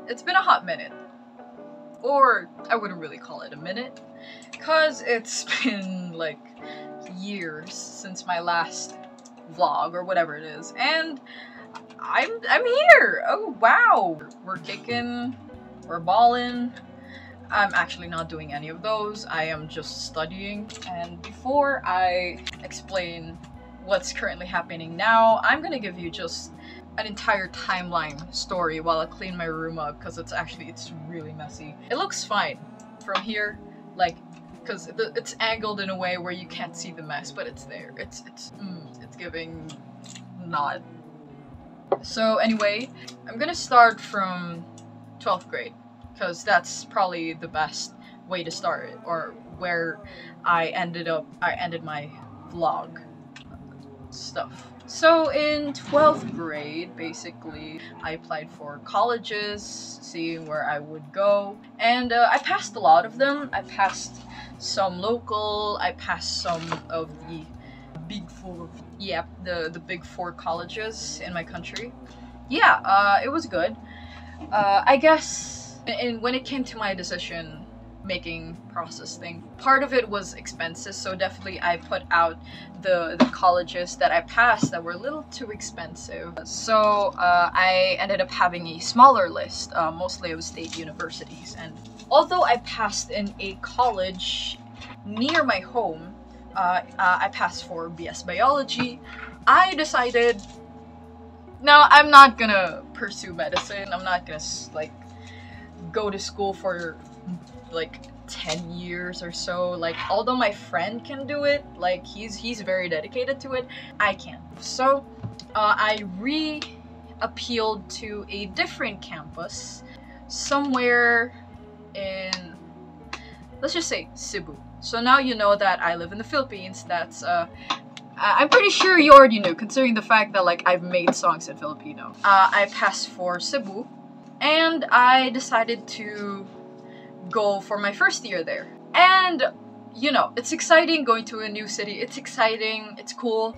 it's been a hot minute. Or I wouldn't really call it a minute, cause it's been like years since my last vlog or whatever it is, and I'm here. Oh wow, we're kicking, we're balling. I'm actually not doing any of those. I am just studying. And before I explain what's currently happening now, I'm gonna give you just an entire timeline story while I clean my room up, because it's really messy. It looks fine from here, like, because it's angled in a way where you can't see the mess, but it's there. It's giving not. So anyway, I'm gonna start from 12th grade, because that's probably the best way to start it, or where I ended my vlog stuff. So in 12th grade, basically, I applied for colleges, seeing where I would go, and I passed a lot of them. I passed some local, I passed some of the big four, yeah, the big four colleges in my country. Yeah, it was good. I guess, and when it came to my decision making process thing, part of it was expenses, so definitely I put out the colleges that I passed that were a little too expensive. So I ended up having a smaller list, mostly of state universities. And although I passed in a college near my home, I passed for BS Biology, I decided, no, I'm not gonna pursue medicine. I'm not gonna like go to school for like 10 years or so. Like, although my friend can do it, like he's very dedicated to it, I can't. So I appealed to a different campus somewhere in, let's just say, Cebu. So now you know that I live in the Philippines. That's I'm pretty sure you already knew, considering the fact that like I've made songs in Filipino. I passed for Cebu, and I decided to go for my first year there. And you know, it's exciting going to a new city. It's exciting, it's cool.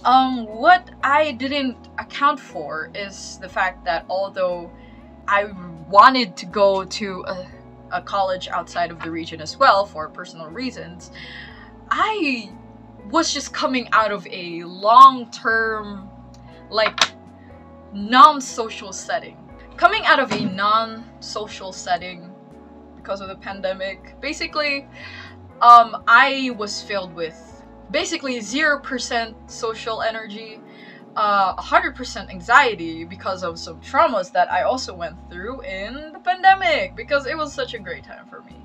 What I didn't account for is the fact that although I wanted to go to a college outside of the region as well for personal reasons, I was just coming out of a long-term, like, non-social setting. Coming out of a non-social setting because of the pandemic, basically, I was filled with basically 0% social energy, 100% anxiety because of some traumas that I also went through in the pandemic, because it was such a great time for me.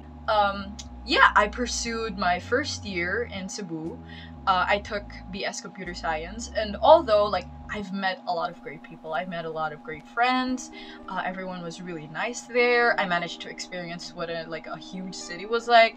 Yeah, I pursued my first year in Cebu. I took BS Computer Science, and although like I've met a lot of great people, I met a lot of great friends, everyone was really nice there. I managed to experience what a huge city was like,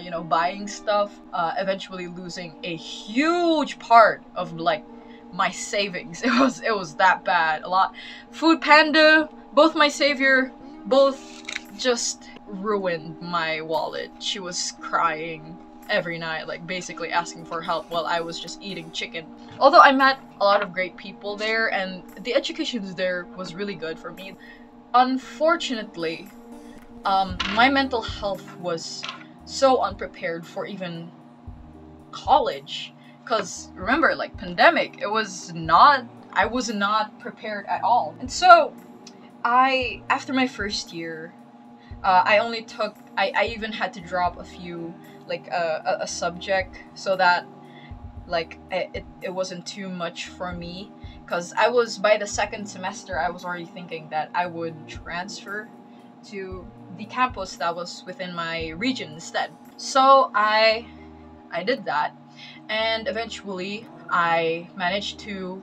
you know, buying stuff, eventually losing a huge part of like my savings. It was that bad. A lot. Food Panda, both my savior, both just ruined my wallet. She was crying every night, like basically asking for help while I was just eating chicken. Although I met a lot of great people there, and the education there was really good for me. Unfortunately, my mental health was so unprepared for even college, because remember, like, pandemic, I was not prepared at all. And so after my first year, I even had to drop a few, like a subject, so that like it wasn't too much for me, because by the second semester I was already thinking that I would transfer to the campus that was within my region instead. So I did that, and eventually I managed to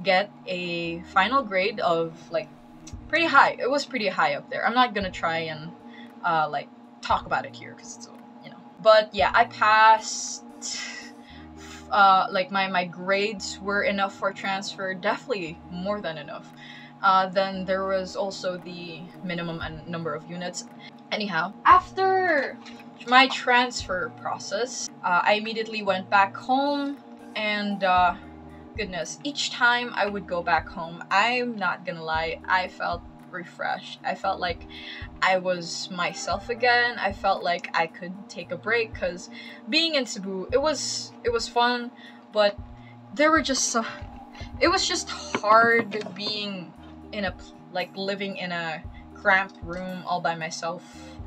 get a final grade of like pretty high. It was pretty high up there. I'm not gonna try and like talk about it here because it's, you know. But yeah, I passed. Like my grades were enough for transfer, definitely more than enough. Then there was also the minimum number of units. Anyhow, after my transfer process, I immediately went back home, and goodness, each time I would go back home, I'm not gonna lie, I felt refreshed. I felt like I was myself again. I felt like I could take a break, because being in Cebu, it was fun, but there were just so, it was just hard being in a like living in a cramped room all by myself,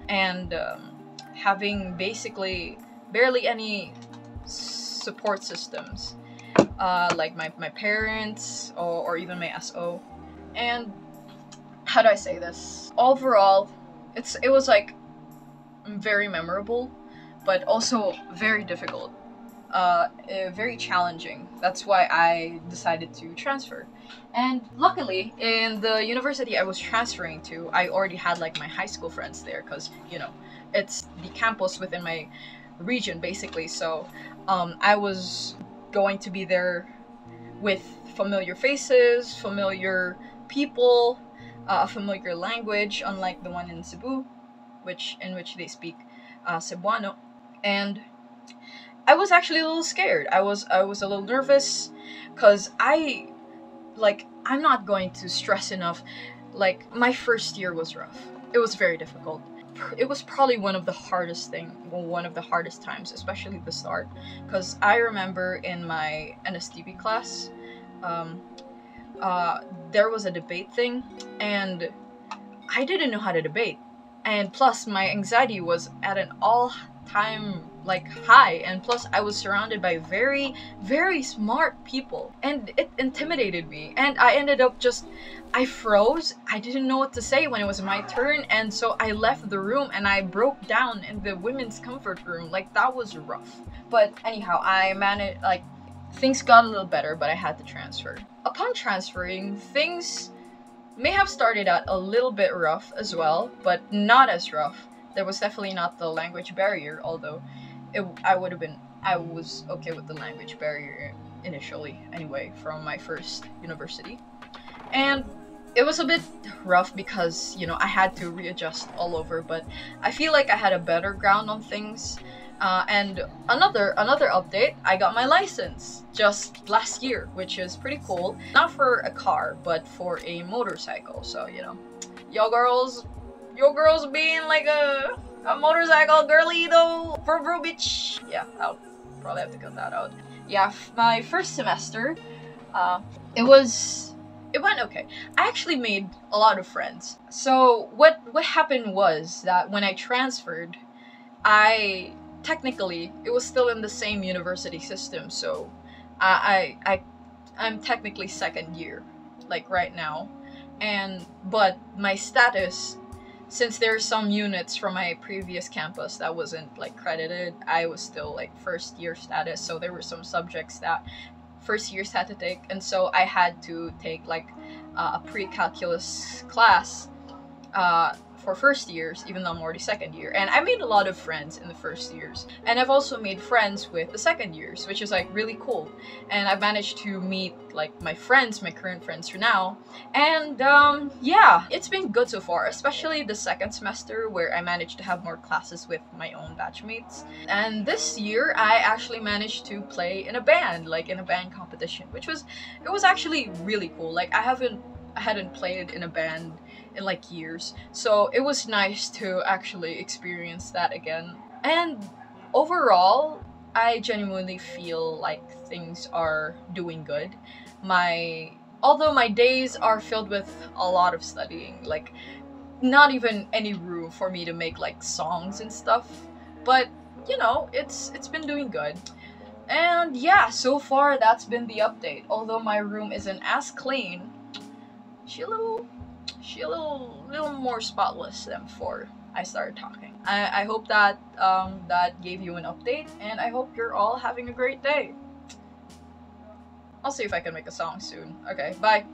and having basically barely any support systems, like my parents, or even my SO. And how do I say this? Overall, it was like very memorable, but also very difficult, very challenging. That's why I decided to transfer. And luckily, in the university I was transferring to, I already had like my high school friends there, because you know, it's the campus within my region basically. So I was going to be there with familiar faces, familiar people, a familiar language, unlike the one in Cebu, in which they speak Cebuano. And I was actually a little scared. I was a little nervous, because I'm not going to stress enough. Like, my first year was rough. It was very difficult. It was probably one of the hardest times, especially the start, because I remember in my NSTB class, there was a debate thing, and I didn't know how to debate, and plus my anxiety was at an all-time like high, and plus I was surrounded by very, very smart people, and it intimidated me, and I ended up I froze. I didn't know what to say when it was my turn, and so I left the room and I broke down in the women's comfort room. Like, that was rough. But anyhow, I managed, like, things got a little better, but I had to transfer. Upon transferring, things may have started out a little bit rough as well, but not as rough. There was definitely not the language barrier, although I was okay with the language barrier initially anyway, from my first university. And it was a bit rough because, you know, I had to readjust all over, but I feel like I had a better ground on things. And another update, I got my license just last year, which is pretty cool. Not for a car, but for a motorcycle. So, you know, your girls being like a motorcycle girly though, for bro bitch. Yeah, I'll probably have to cut that out. Yeah, my first semester, it went okay. I actually made a lot of friends. So what happened was that when I transferred, technically, it was still in the same university system, so I'm technically second year, like right now, but my status, since there are some units from my previous campus that wasn't like credited, I was still like first year status, so there were some subjects that first years had to take, and so I had to take like a pre-calculus class for first years, even though I'm already second year. And I made a lot of friends in the first years, and I've also made friends with the second years, which is like really cool. And I've managed to meet like my current friends for now, and yeah, it's been good so far, especially the second semester where I managed to have more classes with my own batchmates. And this year I actually managed to play in a band, like in a band competition, which was actually really cool. Like, I hadn't played in a band in like years, so it was nice to actually experience that again. And overall, I genuinely feel like things are doing good. Although my days are filled with a lot of studying, like not even any room for me to make like songs and stuff, but you know, it's been doing good. And yeah, so far that's been the update. Although my room isn't as clean, she a little more spotless than before I started talking. I hope that that gave you an update, and I hope you're all having a great day. I'll see if I can make a song soon. Okay, bye.